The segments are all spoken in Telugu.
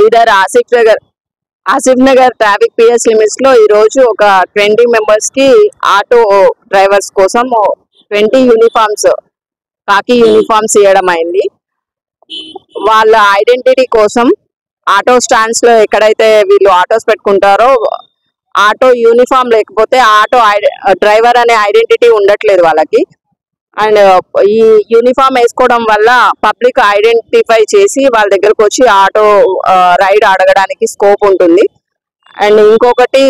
इधर आसिफ नगर ट्राफिक पीएस लिमिट्स लो ఈ రోజు ఒక 20 మెంబర్స్ కి ఆటో డ్రైవర్స్ కోసం 20 యూనిఫామ్స్ కాకి యూనిఫామ్స్ ఇవ్వడం అయింది. వాళ్ళ ఐడెంటిటీ కోసం ఆటో స్టాండ్స్ లో ఎక్కడైతే వీళ్ళు ఆటోస్ పెట్టుకుంటారో ఆటో యూనిఫామ్ లేకపోతే ఆటో డ్రైవర్ అనే ఐడెంటిటీ ఉండట్లేదు వాళ్ళకి. అండ్ ఈ యూనిఫామ్ వేసుకోవడం వల్ల పబ్లిక్ ఐడెంటిఫై చేసి వాళ్ళ దగ్గరకు వచ్చి ఆటో రైడ్ అడగడానికి స్కోప్ ఉంటుంది. అండ్ ఇంకొకటి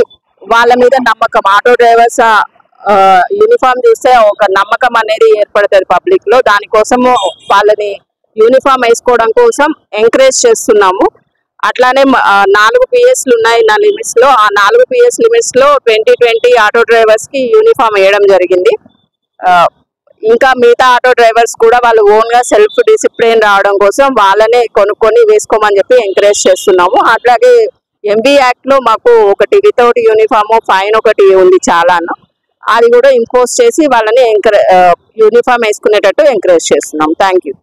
వాళ్ళ మీద నమ్మకం, ఆటో డ్రైవర్స్ యూనిఫామ్ చూస్తే ఒక నమ్మకం అనేది ఏర్పడుతుంది పబ్లిక్ లో. దానికోసము వాళ్ళని యూనిఫామ్ వేసుకోవడం కోసం ఎంకరేజ్ చేస్తున్నాము. అట్లానే 4 పిఎస్లు ఉన్నాయి నా లిమిట్స్ లో. ఆ 4 పిఎస్ లిమిట్స్ లో 20 ఆటో డ్రైవర్స్ కి యూనిఫామ్ వేయడం జరిగింది. ఇంకా మిగతా ఆటో డ్రైవర్స్ కూడా వాళ్ళు ఓన్ గా సెల్ఫ్ డిసిప్లిన్ రావడం కోసం వాళ్ళనే కొనుక్కొని వేసుకోమని చెప్పి ఎంకరేజ్ చేస్తున్నాము. అట్లాగే ఎంబీ యాక్ట్ లో మాకు ఒకటి వితౌట్ యూనిఫామ్ ఫైన్ ఒకటి ఉంది చాలాను, అది కూడా ఇంపోజ్ చేసి వాళ్ళని యూనిఫామ్ వేసుకునేటట్టు ఎంకరేజ్ చేస్తున్నాం. Thank you.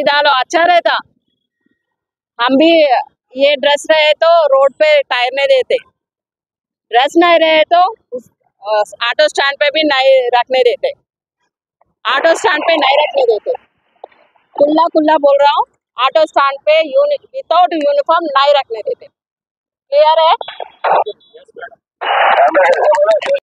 डालो अच्छा रहता। हम भी ये ड्रेस रहे तो रोड पे टायर नहीं देते, ड्रेस नहीं रहे तो ऑटो स्टैंड पे भी नहीं रखने देते, ऑटो स्टैंड पे नहीं रखने देते। खुला खुला बोल रहा हूँ, ऑटो स्टैंड पे विदाउट यूनिफॉर्म नहीं रखने देते। क्लियर है?